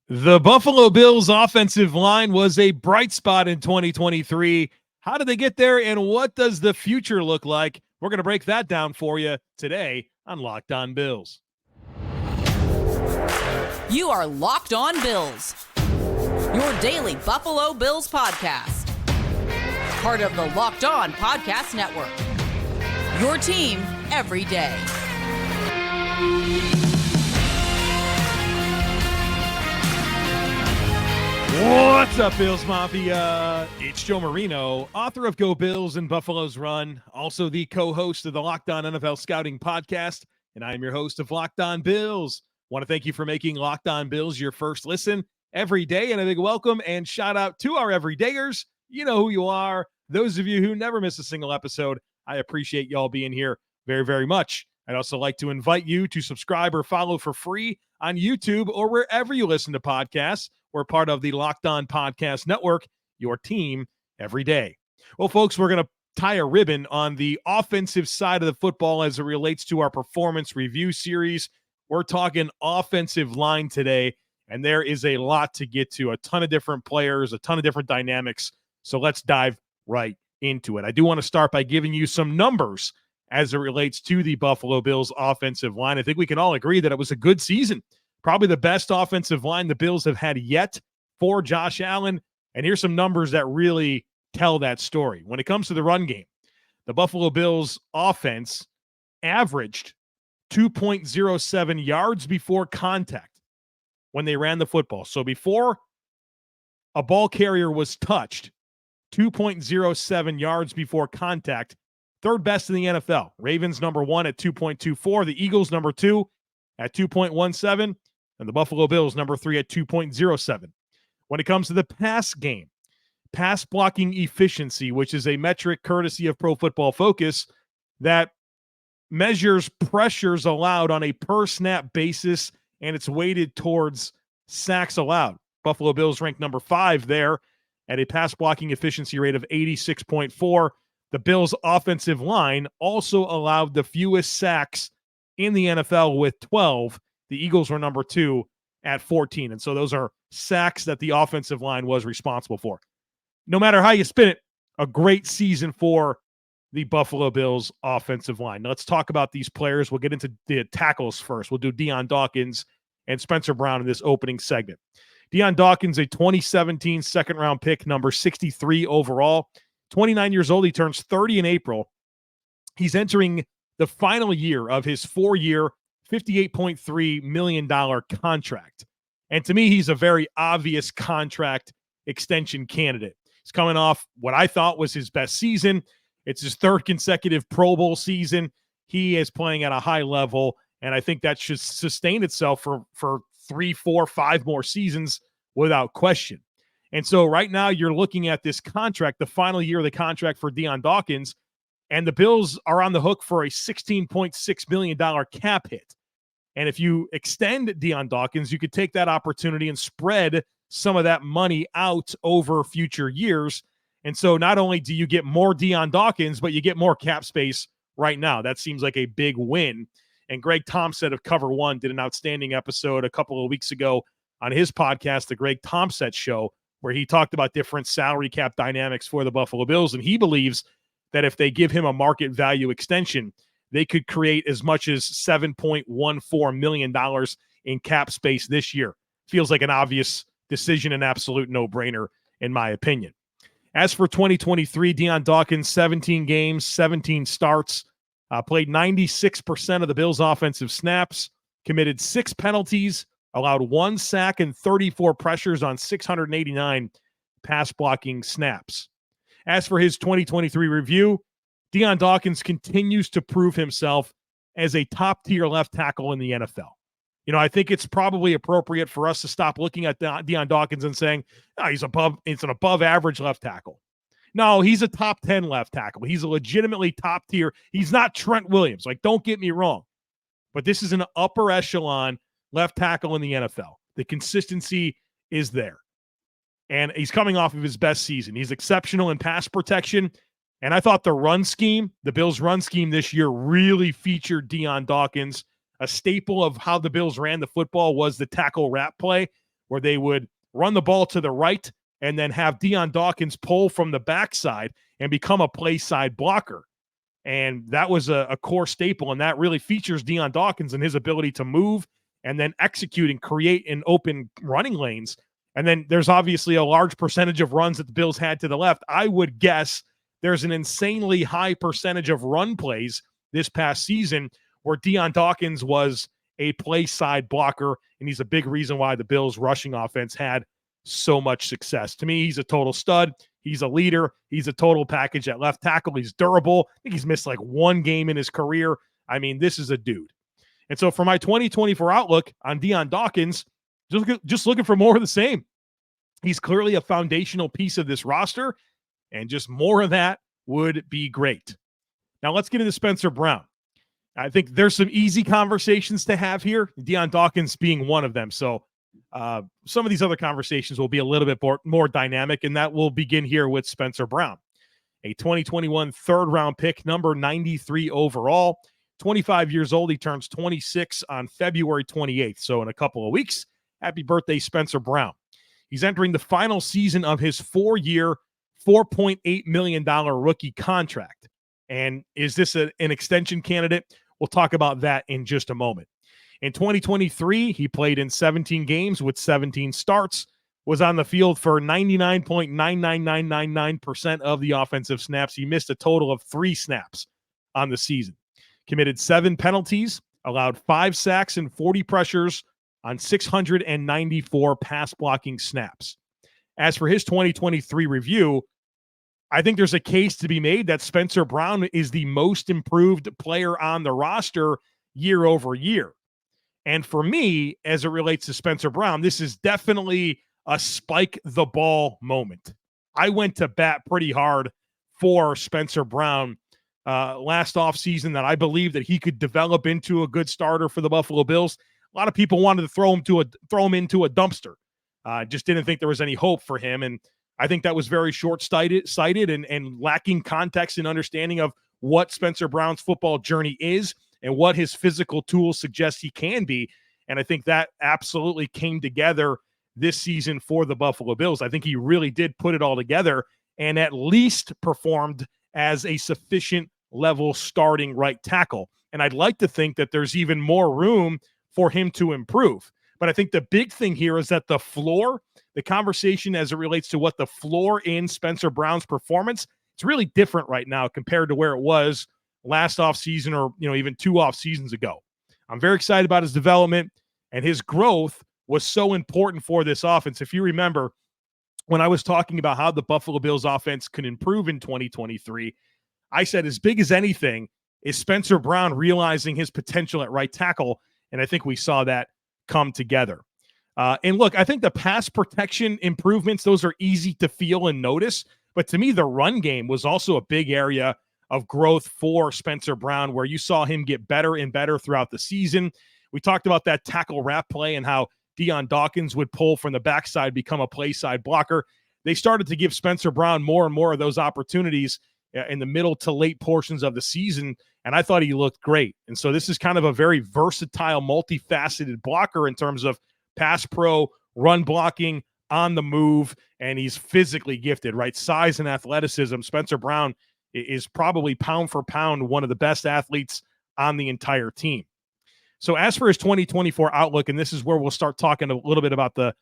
The Buffalo Bills offensive line was a bright spot in 2023. How did they get there, and what does the future look like? We're going to break that down for you today on Locked On Bills. You are Locked On Bills, your daily Buffalo Bills podcast. Part of the Locked On Podcast Network, your team every day. What's up, Bills Mafia? It's Joe Marino, author of Go Bills and Buffalo's Run, also the co-host of the Locked On NFL Scouting Podcast, and I am your host of Locked On Bills. Want to thank you for making Locked On Bills your first listen every day, and a big welcome and shout out to our everydayers. You know who you are. Those of you who never miss a single episode, I appreciate y'all being here very, very much. I'd also like to invite you to subscribe or follow for free on YouTube or wherever you listen to podcasts. We're part of the Locked On Podcast Network, your team every day. Well, folks, we're going to tie a ribbon on the offensive side of the football as it relates to our performance review series. We're talking offensive line today, and there is a lot to get to, a ton of different players, a ton of different dynamics. So let's dive right into it. I do want to start by giving you some numbers as it relates to the Buffalo Bills offensive line. I think we can all agree that it was a good season. Probably the best offensive line the Bills have had yet for Josh Allen. And here's some numbers that really tell that story. When it comes to the run game, the Buffalo Bills offense averaged 2.07 yards before contact when they ran the football. So before a ball carrier was touched, 2.07 yards before contact, third best in the NFL. Ravens number one at 2.24, the Eagles number two at 2.17, and the Buffalo Bills number three at 2.07. When it comes to the pass game, pass blocking efficiency, which is a metric courtesy of Pro Football Focus that measures pressures allowed on a per snap basis, and it's weighted towards sacks allowed. Buffalo Bills ranked number 5 there at a pass blocking efficiency rate of 86.4. The Bills' offensive line also allowed the fewest sacks in the NFL with 12. The Eagles were number 2 at 14. And so those are sacks that the offensive line was responsible for. No matter how you spin it, a great season for the Buffalo Bills offensive line. Now let's talk about these players. We'll get into the tackles first. We'll do Dion Dawkins and Spencer Brown in this opening segment. Dion Dawkins, a 2017 second-round pick, number 63 overall. 29 years old. He turns 30 in April. He's entering the final year of his 4-year, $58.3 million contract. And to me, he's a very obvious contract extension candidate. He's coming off what I thought was his best season. It's his third consecutive Pro Bowl season. He is playing at a high level, and I think that should sustain itself for 3, 4, 5 more seasons without question. And so right now you're looking at this contract, the final year of the contract for Dion Dawkins, and the Bills are on the hook for a $16.6 million cap hit. And if you extend Dion Dawkins, you could take that opportunity and spread some of that money out over future years. And so not only do you get more Dion Dawkins, but you get more cap space right now. That seems like a big win. And Greg Thompson of Cover One did an outstanding episode a couple of weeks ago on his podcast, The Greg Thompson Show, where he talked about different salary cap dynamics for the Buffalo Bills. And he believes that if they give him a market value extension, they could create as much as $7.14 million in cap space this year. Feels like an obvious decision, an absolute no-brainer, in my opinion. As for 2023, Dion Dawkins, 17 games, 17 starts, played 96% of the Bills' offensive snaps, committed 6 penalties, allowed 1 sack and 34 pressures on 689 pass blocking snaps. As for his 2023 review, Dion Dawkins continues to prove himself as a top-tier left tackle in the NFL. You know, I think it's probably appropriate for us to stop looking at Dion Dawkins and saying, oh, it's an above-average left tackle. No, he's a top 10 left tackle. He's a legitimately top tier. He's not Trent Williams. Like, don't get me wrong. But this is an upper echelon left tackle in the NFL. The consistency is there. And he's coming off of his best season. He's exceptional in pass protection. And I thought the run scheme, the Bills' run scheme this year really featured Dion Dawkins. A staple of how the Bills ran the football was the tackle wrap play, where they would run the ball to the right and then have Dion Dawkins pull from the backside and become a play side blocker. And that was a core staple, and that really features Dion Dawkins and his ability to move and then execute and create in open running lanes. And then there's obviously a large percentage of runs that the Bills had to the left. I would guess there's an insanely high percentage of run plays this past season where Dion Dawkins was a play side blocker, and he's a big reason why the Bills' rushing offense had so much success. To me, he's a total stud. He's a leader. He's a total package at left tackle. He's durable. I think he's missed like one game in his career. I mean, this is a dude. And so for my 2024 outlook on Dion Dawkins, just looking for more of the same. He's clearly a foundational piece of this roster, and just more of that would be great. Now let's get into Spencer Brown. I think there's some easy conversations to have here, Dion Dawkins being one of them. So some of these other conversations will be a little bit more dynamic, and that will begin here with Spencer Brown, a 2021 third-round pick, number 93 overall, 25 years old. He turns 26 on February 28th, so in a couple of weeks. Happy birthday, Spencer Brown. He's entering the final season of his 4-year, $4.8 million rookie contract. And is this an extension candidate? We'll talk about that in just a moment. In 2023, he played in 17 games with 17 starts, was on the field for 99.99999% of the offensive snaps. He missed a total of 3 snaps on the season. Committed 7 penalties, allowed 5 sacks and 40 pressures on 694 pass blocking snaps. As for his 2023 review, I think there's a case to be made that Spencer Brown is the most improved player on the roster year over year. And for me, as it relates to Spencer Brown, this is definitely a spike the ball moment. I went to bat pretty hard for Spencer Brown last offseason, that I believe that he could develop into a good starter for the Buffalo Bills. A lot of people wanted to throw him into a dumpster. Just didn't think there was any hope for him. And I think that was very short-sighted and lacking context and understanding of what Spencer Brown's football journey is and what his physical tools suggest he can be. And I think that absolutely came together this season for the Buffalo Bills. I think he really did put it all together and at least performed as a sufficient level starting right tackle. And I'd like to think that there's even more room for him to improve. But I think the big thing here is that the floor, the conversation as it relates to what the floor in Spencer Brown's performance, it's really different right now compared to where it was last offseason or, even 2 off seasons ago. I'm very excited about his development, and his growth was so important for this offense. If you remember, when I was talking about how the Buffalo Bills offense could improve in 2023, I said as big as anything is Spencer Brown realizing his potential at right tackle, and I think we saw that come together. And look, I think the pass protection improvements, those are easy to feel and notice. But to me, the run game was also a big area of growth for Spencer Brown, where you saw him get better and better throughout the season. We talked about that tackle wrap play and how Dion Dawkins would pull from the backside, become a play side blocker. They started to give Spencer Brown more and more of those opportunities in the middle to late portions of the season, and I thought he looked great. And so this is kind of a very versatile, multifaceted blocker in terms of pass pro, run blocking, on the move, and he's physically gifted, right? Size and athleticism. Spencer Brown is probably pound for pound one of the best athletes on the entire team. So as for his 2024 outlook, and this is where we'll start talking a little bit about the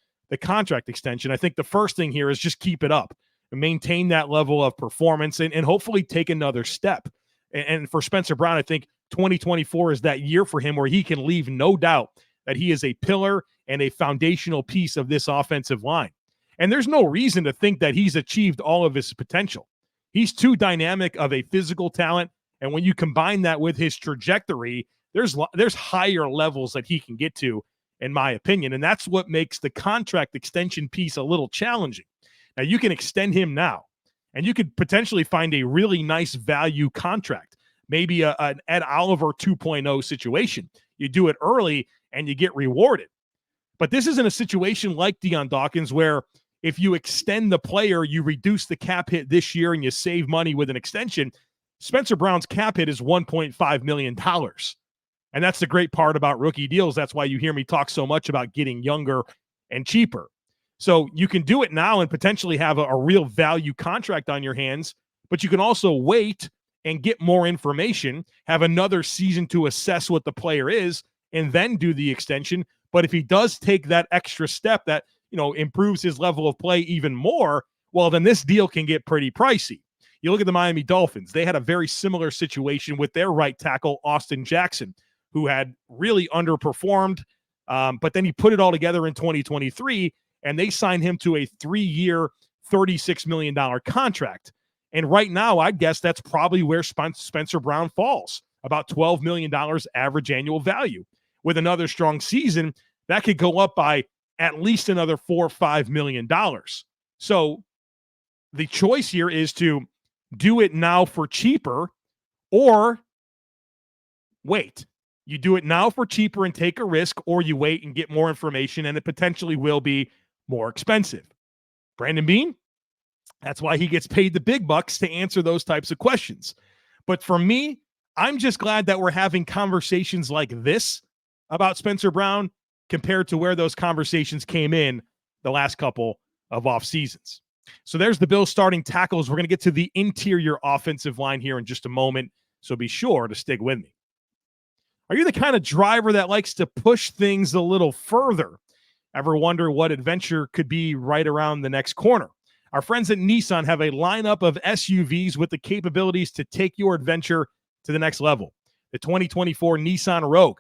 contract extension, I think the first thing here is just keep it up and maintain that level of performance and hopefully take another step. And for Spencer Brown, I think 2024 is that year for him where he can leave no doubt that he is a pillar and a foundational piece of this offensive line. And there's no reason to think that he's achieved all of his potential. He's too dynamic of a physical talent, and when you combine that with his trajectory, there's higher levels that he can get to, in my opinion, and that's what makes the contract extension piece a little challenging. Now, you can extend him now, and you could potentially find a really nice value contract, maybe an Ed Oliver 2.0 situation. You do it early, and you get rewarded. But this isn't a situation like Dion Dawkins where if you extend the player, you reduce the cap hit this year and you save money with an extension. Spencer Brown's cap hit is $1.5 million. And that's the great part about rookie deals. That's why you hear me talk so much about getting younger and cheaper. So you can do it now and potentially have a real value contract on your hands, but you can also wait and get more information, have another season to assess what the player is, and then do the extension. But if he does take that extra step that, improves his level of play even more, well, then this deal can get pretty pricey. You look at the Miami Dolphins. They had a very similar situation with their right tackle, Austin Jackson, who had really underperformed, but then he put it all together in 2023, and they signed him to a 3-year, $36 million contract. And right now, I guess that's probably where Spencer Brown falls, about $12 million average annual value. With another strong season, that could go up by at least another $4 or $5 million. So the choice here is to do it now for cheaper or wait. You do it now for cheaper and take a risk, or you wait and get more information, and it potentially will be more expensive. Brandon Beane, that's why he gets paid the big bucks to answer those types of questions. But for me, I'm just glad that we're having conversations like this about Spencer Brown compared to where those conversations came in the last couple of off seasons. So there's the Bills starting tackles. We're going to get to the interior offensive line here in just a moment, so be sure to stick with me. Are you the kind of driver that likes to push things a little further? Ever wonder what adventure could be right around the next corner? Our friends at Nissan have a lineup of SUVs with the capabilities to take your adventure to the next level. The 2024 Nissan Rogue.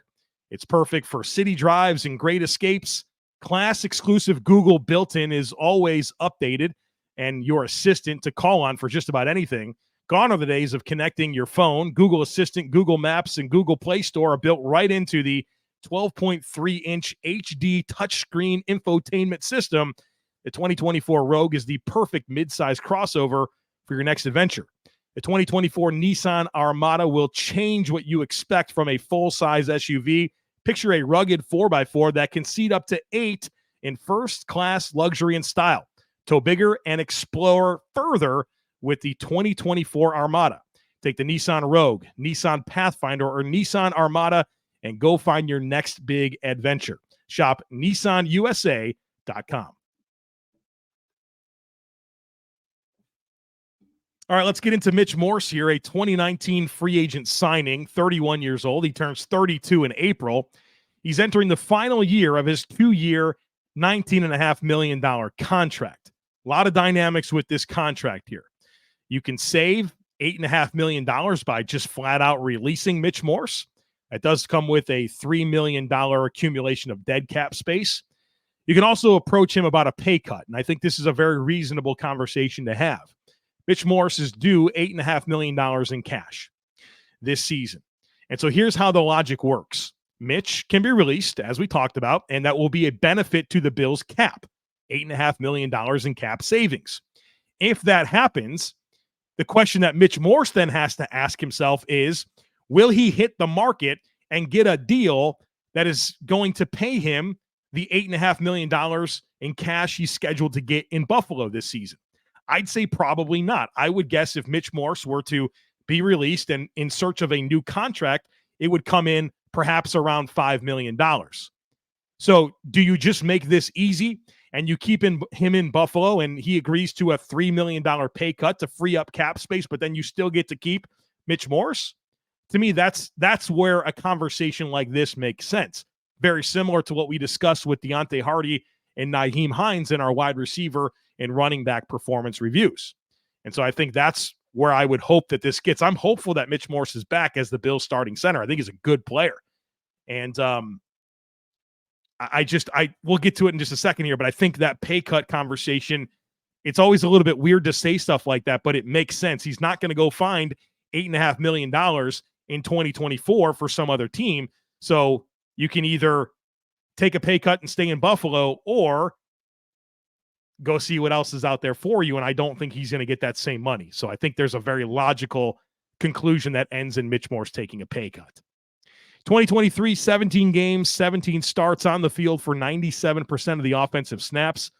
It's perfect for city drives and great escapes. Class-exclusive Google built-in is always updated, and your assistant to call on for just about anything. Gone are the days of connecting your phone. Google Assistant, Google Maps, and Google Play Store are built right into the 12.3-inch HD touchscreen infotainment system. The 2024 Rogue is the perfect midsize crossover for your next adventure. The 2024 Nissan Armada will change what you expect from a full-size SUV. Picture a rugged 4x4 that can seat up to 8 in first-class luxury and style. Tow bigger and explore further with the 2024 Armada. Take the Nissan Rogue, Nissan Pathfinder, or Nissan Armada and go find your next big adventure. Shop NissanUSA.com. All right, let's get into Mitch Morse here, a 2019 free agent signing, 31 years old. He turns 32 in April. He's entering the final year of his 2-year, $19.5 million contract. A lot of dynamics with this contract here. You can save $8.5 million by just flat out releasing Mitch Morse. That does come with a $3 million accumulation of dead cap space. You can also approach him about a pay cut, and I think this is a very reasonable conversation to have. Mitch Morse is due $8.5 million in cash this season. And so here's how the logic works. Mitch can be released, as we talked about, and that will be a benefit to the Bills' cap, $8.5 million in cap savings. If that happens, the question that Mitch Morse then has to ask himself is, will he hit the market and get a deal that is going to pay him the $8.5 million in cash he's scheduled to get in Buffalo this season? I'd say probably not. I would guess if Mitch Morse were to be released and in search of a new contract, it would come in perhaps around $5 million. So do you just make this easy and you keep him in Buffalo and he agrees to a $3 million pay cut to free up cap space, but then you still get to keep Mitch Morse? To me, that's where a conversation like this makes sense. Very similar to what we discussed with Deontay Hardy and Nyheim Hines in our wide receiver and running back performance reviews. And so I think that's where I would hope that this gets. I'm hopeful that Mitch Morse is back as the Bills starting center. I think he's a good player. And we'll get to it in just a second here, but I think that pay cut conversation, it's always a little bit weird to say stuff like that, but it makes sense. He's not going to go find $8.5 million in 2024 for some other team. So you can either take a pay cut and stay in Buffalo or go see what else is out there for you. And I don't think he's going to get that same money. So I think there's a very logical conclusion that ends in Mitch Morse taking a pay cut. 2023, 17 games, 17 starts on the field for 97% of the offensive snaps.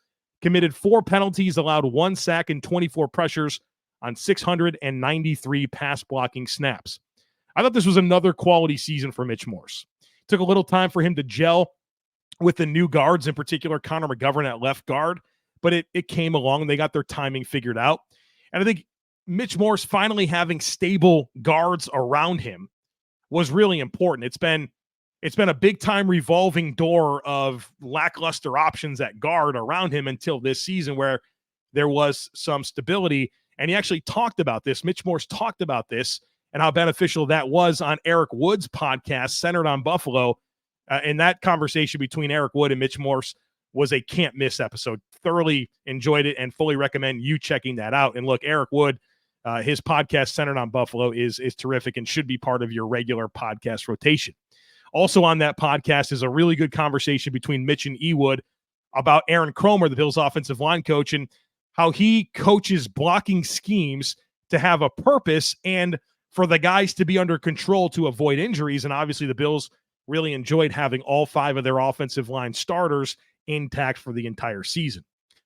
Committed 4 penalties, allowed 1 sack and 24 pressures on 693 pass blocking snaps. I thought this was another quality season for Mitch Morse. Took a little time for him to gel with the new guards, in particular, Connor McGovern at left guard, but it came along and they got their timing figured out. And I think Mitch Morse finally having stable guards around him was really important. It's been a big time revolving door of lackluster options at guard around him until this season where there was some stability. And he actually talked about this. Mitch Morse talked about this and how beneficial that was on Eric Wood's podcast centered on Buffalo. And that conversation between Eric Wood and Mitch Morse was a can't miss episode. Thoroughly enjoyed it and fully recommend you checking that out. And look, Eric Wood, his podcast centered on Buffalo is terrific and should be part of your regular podcast rotation. Also on that podcast is a really good conversation between Mitch and Ewood about Aaron Kromer, the Bills offensive line coach, and how he coaches blocking schemes to have a purpose and for the guys to be under control to avoid injuries. And obviously the Bills really enjoyed having all 5 of their offensive line starters intact for the entire season.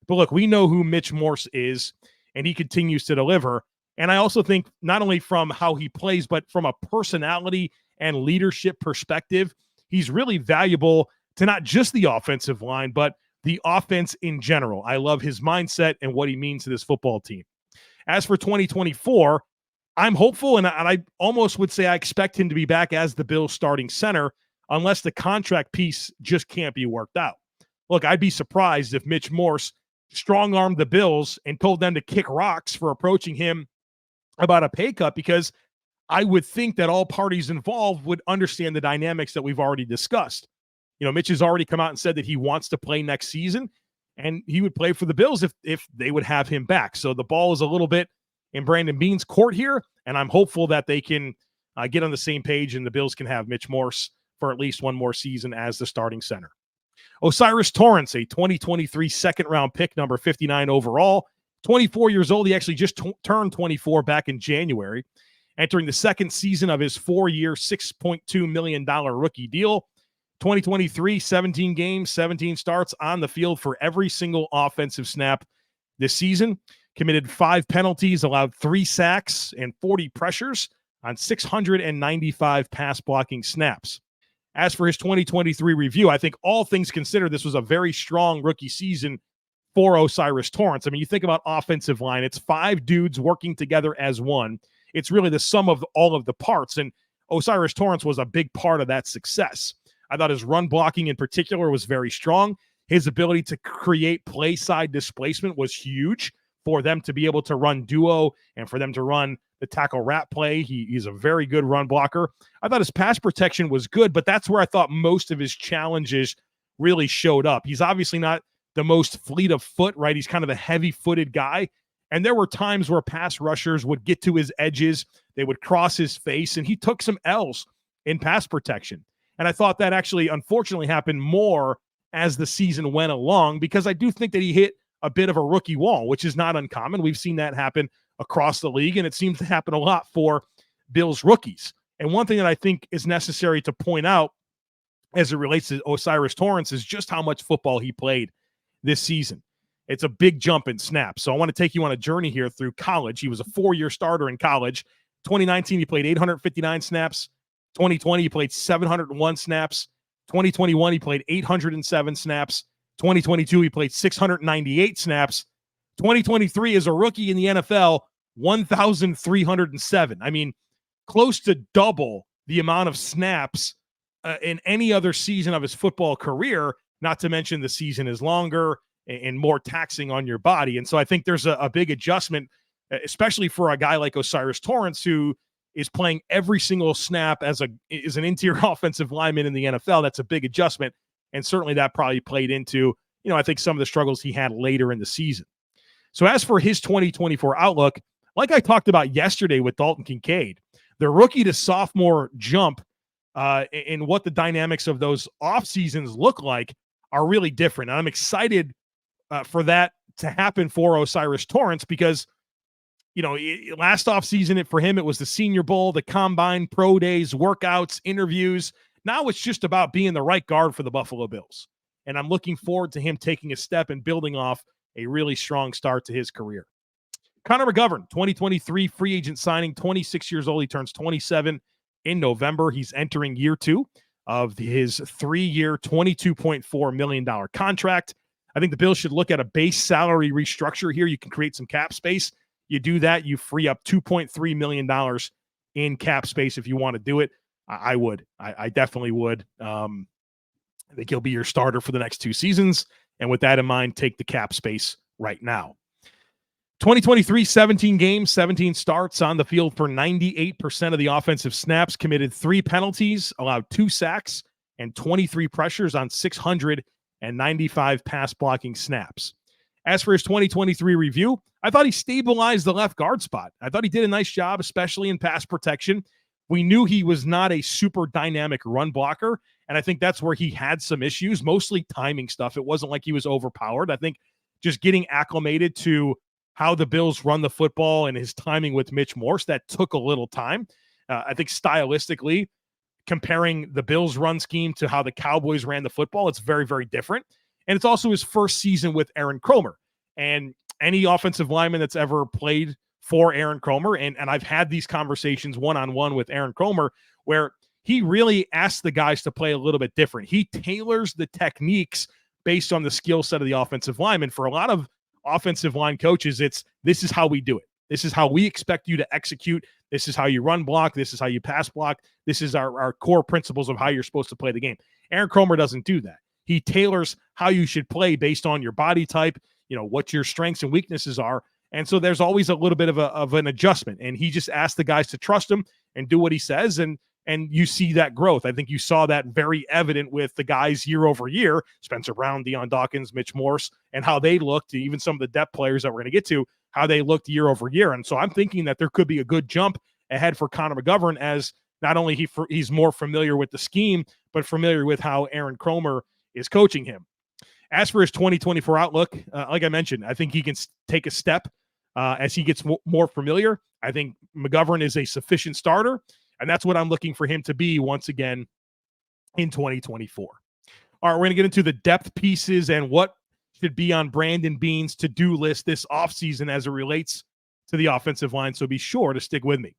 But look, we know who Mitch Morse is, and he continues to deliver. And I also think not only from how he plays, but from a personality and leadership perspective, he's really valuable to not just the offensive line, but the offense in general. I love his mindset and what he means to this football team. As for 2024, I'm hopeful, and I almost would say I expect him to be back as the Bills starting center unless the contract piece just can't be worked out. Look, I'd be surprised if Mitch Morse strong-armed the Bills and told them to kick rocks for approaching him about a pay cut, because I would think that all parties involved would understand the dynamics that we've already discussed. You know, Mitch has already come out and said that he wants to play next season, and he would play for the Bills if they would have him back. So the ball is a little bit in Brandon Beane's court here, and I'm hopeful that they can get on the same page and the Bills can have Mitch Morse for at least one more season as the starting center. O'Cyrus Torrence, a 2023 second-round pick, number 59 overall, 24 years old. He actually just turned 24 back in January, entering the second season of his 4-year, $6.2 million rookie deal. 2023, 17 games, 17 starts on the field for every single offensive snap this season. Committed 5 penalties, allowed 3 sacks and 40 pressures on 695 pass blocking snaps. As for his 2023 review, I think all things considered, this was a very strong rookie season for O'Cyrus Torrence. I mean, you think about offensive line, it's 5 dudes working together as one. It's really the sum of all of the parts, and O'Cyrus Torrence was a big part of that success. I thought his run blocking in particular was very strong. His ability to create play side displacement was huge for them to be able to run duo and for them to run the tackle wrap play. He's a very good run blocker. I thought his pass protection was good, but that's where I thought most of his challenges really showed up. He's obviously not the most fleet of foot, right? He's kind of a heavy-footed guy. And there were times where pass rushers would get to his edges, they would cross his face, and he took some L's in pass protection. And I thought that actually, unfortunately, happened more as the season went along, because I do think that he hit a bit of a rookie wall, which is not uncommon. We've seen that happen across the league, and it seems to happen a lot for Bills rookies. And one thing that I think is necessary to point out as it relates to O'Cyrus Torrence is just how much football he played this season. It's a big jump in snaps. So I want to take you on a journey here through college. He was a 4-year starter in college. 2019, he played 859 snaps. 2020, he played 701 snaps. 2021, he played 807 snaps. 2022, he played 698 snaps. 2023, as a rookie in the NFL, 1,307. I mean, close to double the amount of snaps in any other season of his football career, not to mention the season is longer and more taxing on your body. And so I think there's a big adjustment, especially for a guy like O'Cyrus Torrence, who is playing every single snap as an interior offensive lineman in the NFL. That's a big adjustment. And certainly that probably played into, I think some of the struggles he had later in the season. So as for his 2024 outlook, like I talked about yesterday with Dalton Kincaid, the rookie to sophomore jump and what the dynamics of those off seasons look like are really different. And I'm excited for that to happen for O'Cyrus Torrence, because last offseason for him, it was the Senior Bowl, the Combine, Pro Days, workouts, interviews. Now it's just about being the right guard for the Buffalo Bills. And I'm looking forward to him taking a step and building off a really strong start to his career. Connor McGovern, 2023 free agent signing, 26 years old. He turns 27 in November. He's entering year 2 of his 3-year, $22.4 million contract. I think the Bills should look at a base salary restructure here. You can create some cap space. You do that, you free up $2.3 million in cap space if you want to do it. I would. I definitely would. I think he'll be your starter for the next 2 seasons. And with that in mind, take the cap space right now. 2023, 17 games, 17 starts on the field for 98% of the offensive snaps, committed 3 penalties, allowed 2 sacks, and 23 pressures on 695 pass blocking snaps. As for his 2023 review, I thought he stabilized the left guard spot. I thought he did a nice job, especially in pass protection. We knew he was not a super dynamic run blocker, and I think that's where he had some issues, mostly timing stuff. It wasn't like he was overpowered. I think just getting acclimated to how the Bills run the football and his timing with Mitch Morse, that took a little time. I think stylistically, comparing the Bills run scheme to how the Cowboys ran the football, it's very, very different. And it's also his first season with Aaron Kromer. And any offensive lineman that's ever played for Aaron Kromer, and I've had these conversations one-on-one with Aaron Kromer, where he really asks the guys to play a little bit different. He tailors the techniques based on the skill set of the offensive lineman. For a lot of offensive line coaches, this is how we do it. This is how we expect you to execute. This is how you run block. This is how you pass block. This is our core principles of how you're supposed to play the game. Aaron Kromer doesn't do that. He tailors how you should play based on your body type, what your strengths and weaknesses are. And so there's always a little bit of an adjustment. And he just asks the guys to trust him and do what he says. And you see that growth. I think you saw that very evident with the guys year over year, Spencer Brown, Dion Dawkins, Mitch Morse, and how they looked, even some of the depth players that we're going to get to, how they looked year over year. And so I'm thinking that there could be a good jump ahead for Connor McGovern, as not only he's more familiar with the scheme, but familiar with how Aaron Kromer is coaching him. As for his 2024 outlook, like I mentioned, I think he can take a step as he gets more familiar. I think McGovern is a sufficient starter, and that's what I'm looking for him to be once again in 2024. All right, we're going to get into the depth pieces and what should be on Brandon Beane's to-do list this offseason as it relates to the offensive line, so be sure to stick with me.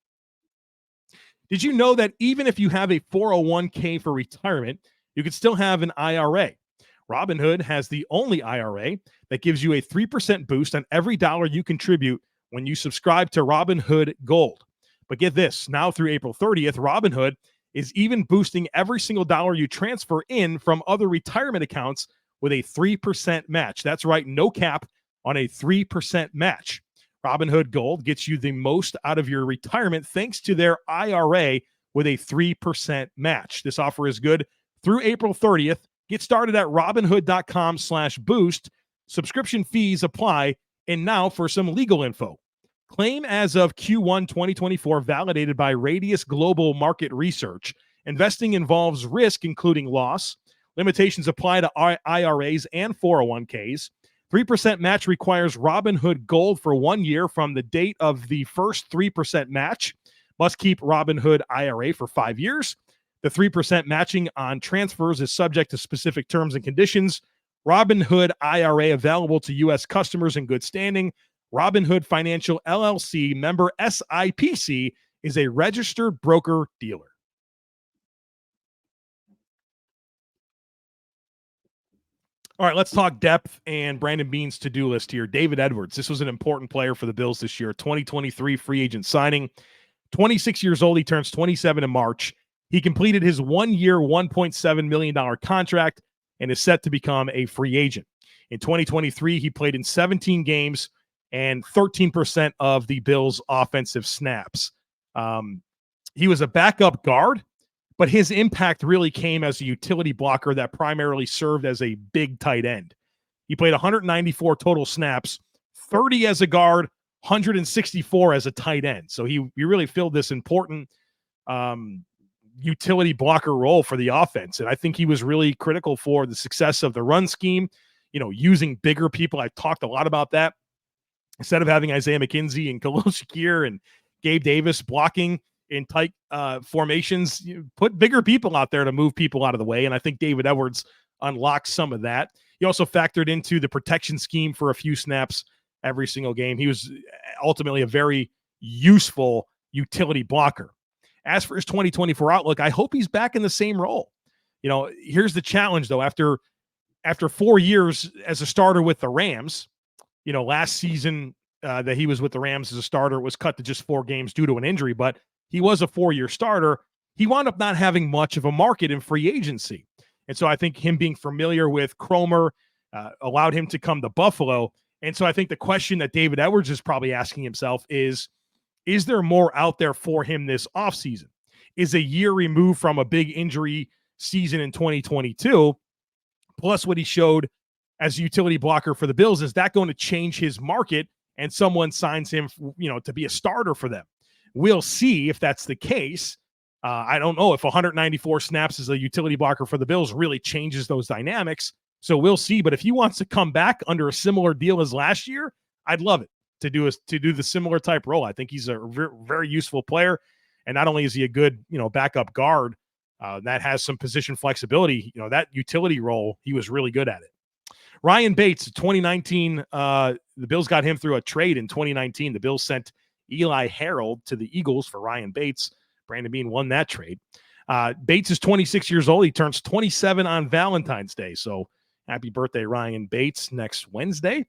Did you know that even if you have a 401k for retirement, you could still have an IRA? Robinhood has the only IRA that gives you a 3% boost on every dollar you contribute when you subscribe to Robinhood Gold. But get this, now through April 30th, Robinhood is even boosting every single dollar you transfer in from other retirement accounts with a 3% match. That's right, no cap on a 3% match. Robinhood Gold gets you the most out of your retirement thanks to their IRA with a 3% match. This offer is good through April 30th. Get started at Robinhood.com/boost. Subscription fees apply. And now for some legal info. Claim as of Q1 2024, validated by Radius Global Market Research. Investing involves risk, including loss. Limitations apply to IRAs and 401ks. 3% match requires Robinhood Gold for 1 year from the date of the first 3% match. Must keep Robinhood IRA for 5 years. The 3% matching on transfers is subject to specific terms and conditions. Robinhood IRA available to U.S. customers in good standing. Robinhood Financial LLC, member SIPC, is a registered broker-dealer. All right, let's talk depth and Brandon Beane's to-do list here. David Edwards, this was an important player for the Bills this year. 2023 free agent signing. 26 years old, he turns 27 in March. He completed his 1-year, $1.7 million contract and is set to become a free agent. In 2023, he played in 17 games and 13% of the Bills' offensive snaps. He was a backup guard, but his impact really came as a utility blocker that primarily served as a big tight end. He played 194 total snaps, 30 as a guard, 164 as a tight end. So he really filled this important utility blocker role for the offense. And I think he was really critical for the success of the run scheme, using bigger people. I talked a lot about that. Instead of having Isaiah McKenzie and Khalil Shakir and Gabe Davis blocking in tight formations, put bigger people out there to move people out of the way. And I think David Edwards unlocked some of that. He also factored into the protection scheme for a few snaps every single game. He was ultimately a very useful utility blocker. As for his 2024 outlook, I hope he's back in the same role. Here's the challenge, though. After 4 years as a starter with the Rams, last season that he was with the Rams as a starter was cut to just 4 games due to an injury, but he was a 4-year starter. He wound up not having much of a market in free agency. And so I think him being familiar with Cromer allowed him to come to Buffalo. And so I think the question that David Edwards is probably asking himself is there more out there for him this offseason? Is a year removed from a big injury season in 2022, plus what he showed as a utility blocker for the Bills, is that going to change his market and someone signs him, to be a starter for them? We'll see if that's the case. I don't know if 194 snaps as a utility blocker for the Bills really changes those dynamics. So we'll see. But if he wants to come back under a similar deal as last year, I'd love it to do the similar type role. I think he's a very, very useful player. And not only is he a good, backup guard that has some position flexibility, that utility role, he was really good at it. Ryan Bates, 2019, the Bills got him through a trade in 2019. The Bills sent Eli Harold to the Eagles for Ryan Bates. Brandon Beane won that trade. Bates is 26 years old. He turns 27 on Valentine's Day. So happy birthday, Ryan Bates, next Wednesday.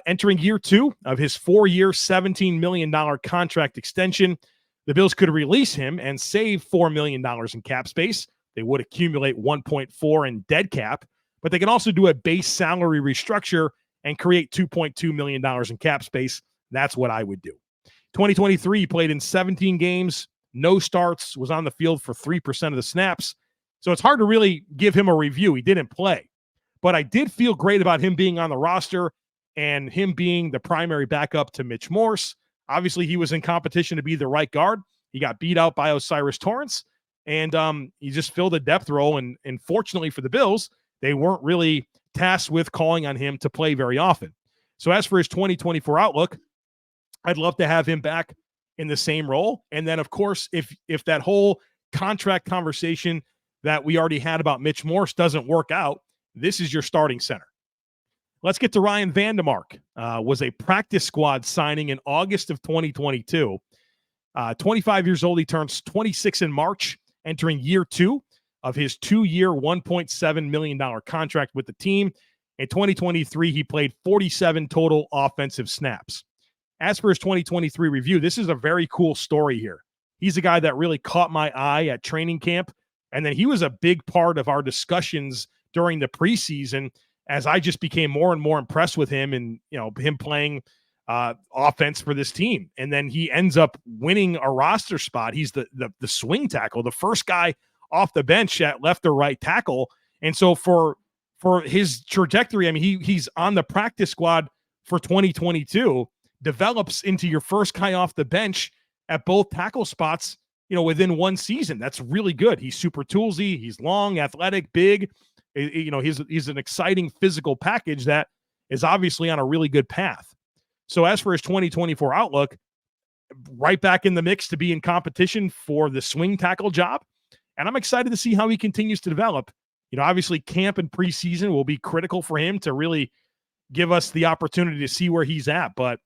Entering year 2 of his 4-year, $17 million contract extension, the Bills could release him and save $4 million in cap space. They would accumulate 1.4 in dead cap, but they can also do a base salary restructure and create $2.2 million in cap space. That's what I would do. 2023, he played in 17 games, no starts, was on the field for 3% of the snaps. So it's hard to really give him a review. He didn't play. But I did feel great about him being on the roster and him being the primary backup to Mitch Morse. Obviously, he was in competition to be the right guard. He got beat out by Osiris Torrence, and he just filled a depth role. And fortunately for the Bills, they weren't really tasked with calling on him to play very often. So as for his 2024 outlook, I'd love to have him back in the same role. And then, of course, if that whole contract conversation that we already had about Mitch Morse doesn't work out, this is your starting center. Let's get to Ryan Vandemark. Was a practice squad signing in August of 2022. 25 years old, he turns 26 in March, entering year 2 of his 2-year, $1.7 million contract with the team. In 2023, he played 47 total offensive snaps. As for his 2023 review, this is a very cool story here. He's a guy that really caught my eye at training camp, and then he was a big part of our discussions during the preseason as I just became more and more impressed with him and, him playing offense for this team. And then he ends up winning a roster spot. He's the swing tackle, the first guy off the bench at left or right tackle. And so for his trajectory, I mean, he's on the practice squad for 2022, develops into your first guy off the bench at both tackle spots, within one season. That's really good. He's super toolsy. He's long, athletic, big. He's an exciting physical package that is obviously on a really good path. So as for his 2024 outlook, right back in the mix to be in competition for the swing tackle job. And I'm excited to see how he continues to develop. Obviously camp and preseason will be critical for him to really give us the opportunity to see where he's at. But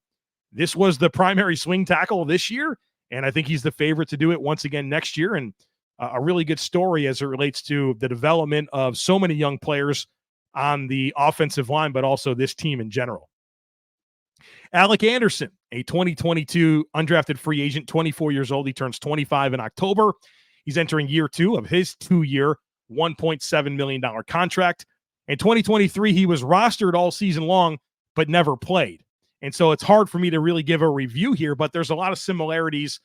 this was the primary swing tackle this year, and I think he's the favorite to do it once again next year. And a really good story as it relates to the development of so many young players on the offensive line, but also this team in general. Alec Anderson, a 2022 undrafted free agent, 24 years old. He turns 25 in October. He's entering year 2 of his 2-year, $1.7 million contract. In 2023, he was rostered all season long, but never played. And so it's hard for me to really give a review here, but there's a lot of similarities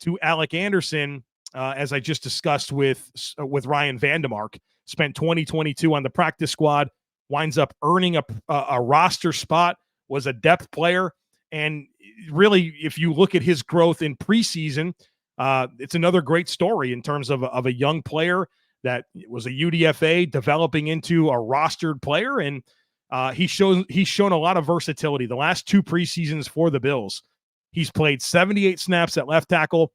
to Alec Anderson, as I just discussed with Ryan Vandemark. Spent 2022 on the practice squad, winds up earning a roster spot, was a depth player. And really, if you look at his growth in preseason, it's another great story in terms of a young player that was a UDFA developing into a rostered player. And he's shown a lot of versatility. The last 2 preseasons for the Bills, he's played 78 snaps at left tackle,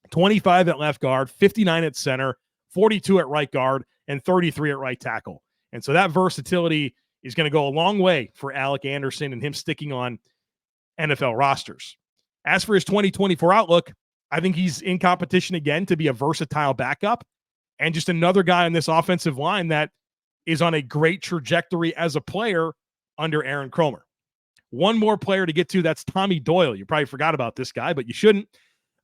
25 at left guard, 59 at center, 42 at right guard, and 33 at right tackle. And so that versatility is going to go a long way for Alec Anderson and him sticking on NFL rosters. As for his 2024 outlook, I think he's in competition again to be a versatile backup. and just another guy on this offensive line that is on a great trajectory as a player under Aaron Kromer. One more player to get to, that's Tommy Doyle. You probably forgot about this guy, but you shouldn't.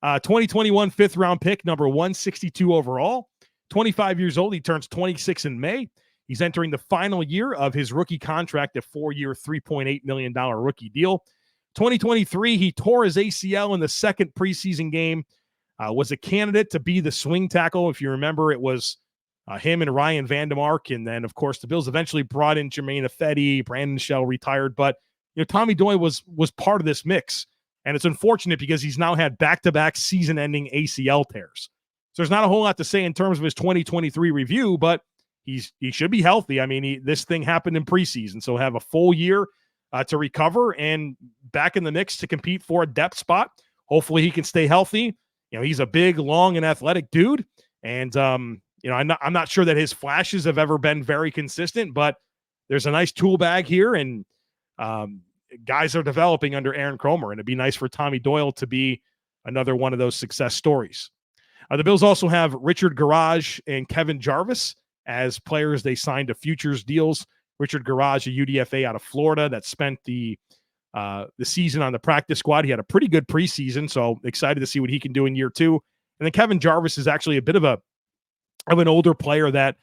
2021 fifth-round pick, number 162 overall. 25 years old. He turns 26 in May. He's entering the final year of his rookie contract, a 4-year, $3.8 million rookie deal. 2023, he tore his ACL in the second preseason game, was a candidate to be the swing tackle. If you remember, it was him and Ryan Vandemark. And then, of course, the Bills eventually brought in Jermaine Ifedi. Brandon Shell retired. But, Tommy Doyle was part of this mix. And it's unfortunate because he's now had back-to-back season-ending ACL tears. So there's not a whole lot to say in terms of his 2023 review, but he should be healthy. I mean, this thing happened in preseason, so have a full year to recover and back in the mix to compete for a depth spot. Hopefully he can stay healthy. He's a big, long, and athletic dude. And, I'm not sure that his flashes have ever been very consistent, but there's a nice tool bag here, and guys are developing under Aaron Kromer, and it'd be nice for Tommy Doyle to be another one of those success stories. The Bills also have Richard Garage and Kevin Jarvis as players they signed to futures deals. Richard Garage, a UDFA out of Florida that spent the season on the practice squad. He had a pretty good preseason, so excited to see what he can do in year 2. And then Kevin Jarvis is actually a bit of an older player that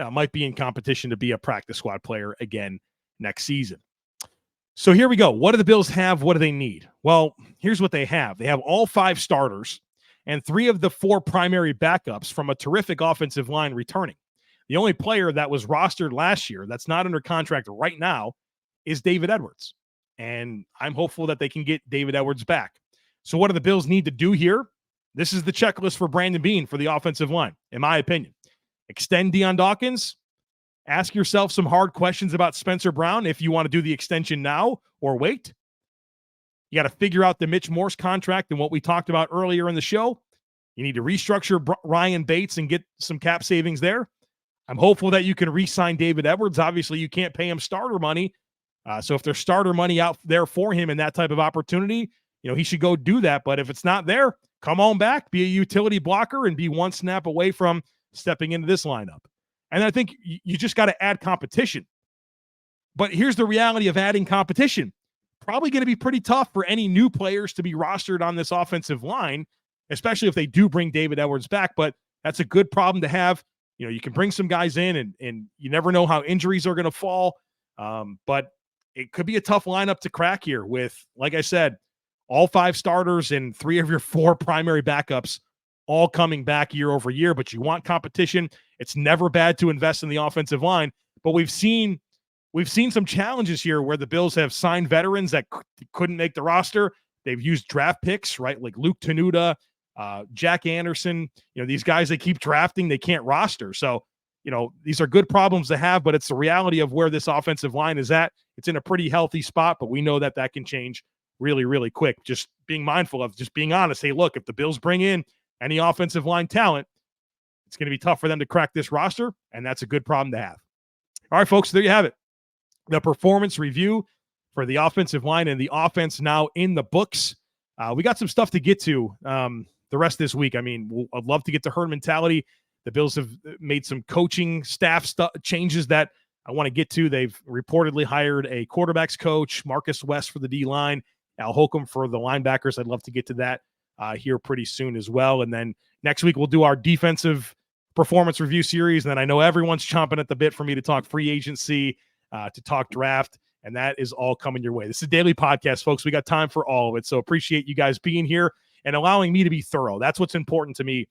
might be in competition to be a practice squad player again next season. So here we go. What do the Bills have? What do they need? Well, here's what they have. They have all 5 starters and 3 of the 4 primary backups from a terrific offensive line returning. The only player that was rostered last year that's not under contract right now is David Edwards. And I'm hopeful that they can get David Edwards back. So what do the Bills need to do here? This is the checklist for Brandon Beane for the offensive line, in my opinion. Extend Dion Dawkins. Ask yourself some hard questions about Spencer Brown if you want to do the extension now or wait. You got to figure out the Mitch Morse contract and what we talked about earlier in the show. You need to restructure Ryan Bates and get some cap savings there. I'm hopeful that you can re-sign David Edwards. Obviously, you can't pay him starter money. So if there's starter money out there for him in that type of opportunity, he should go do that. But if it's not there, come on back, be a utility blocker, and be one snap away from stepping into this lineup. And I think you just got to add competition. But here's the reality of adding competition. Probably going to be pretty tough for any new players to be rostered on this offensive line, especially if they do bring David Edwards back. But that's a good problem to have. You can bring some guys in, and you never know how injuries are going to fall. But it could be a tough lineup to crack here with, like I said, all 5 starters and 3 of your 4 primary backups all coming back year over year. But you want competition. It's never bad to invest in the offensive line. But we've seen some challenges here where the Bills have signed veterans that couldn't make the roster. They've used draft picks, right? Like Luke Tenuta, Jack Anderson, these guys they keep drafting, they can't roster. So, these are good problems to have, but it's the reality of where this offensive line is at. It's in a pretty healthy spot, but we know that can change really, really quick. Just being mindful of, just being honest. Hey, look, if the Bills bring in any offensive line talent, it's going to be tough for them to crack this roster, and that's a good problem to have. All right, folks, there you have it. The performance review for the offensive line and the offense now in the books. We got some stuff to get to the rest of this week. I mean, I'd love to get to herd mentality. The Bills have made some coaching staff changes that I want to get to. They've reportedly hired a quarterbacks coach, Marcus West for the D-line, Al Holcomb for the linebackers. I'd love to get to that here pretty soon as well. And then next week we'll do our defensive performance review series. And then I know everyone's chomping at the bit for me to talk free agency, to talk draft, and that is all coming your way. This is a daily podcast, folks. We got time for all of it. So appreciate you guys being here and allowing me to be thorough. That's what's important to me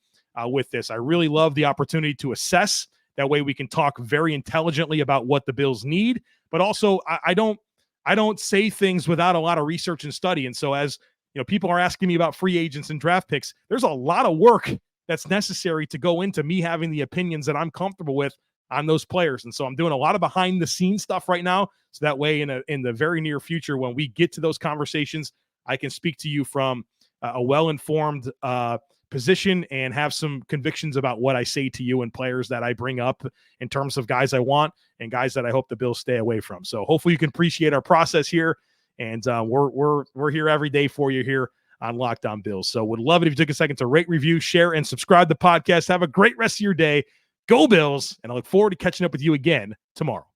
with this. I really love the opportunity to assess. That way we can talk very intelligently about what the Bills need, but also I don't say things without a lot of research and study. And so as people are asking me about free agents and draft picks, there's a lot of work that's necessary to go into me having the opinions that I'm comfortable with on those players. And so I'm doing a lot of behind the scenes stuff right now. So that way in the very near future, when we get to those conversations, I can speak to you from a well-informed position and have some convictions about what I say to you and players that I bring up in terms of guys I want and guys that I hope the Bills stay away from. So hopefully you can appreciate our process here. And we're here every day for you here on Locked On Bills. So would love it if you took a second to rate, review, share, and subscribe to the podcast. Have a great rest of your day. Go Bills, and I look forward to catching up with you again tomorrow.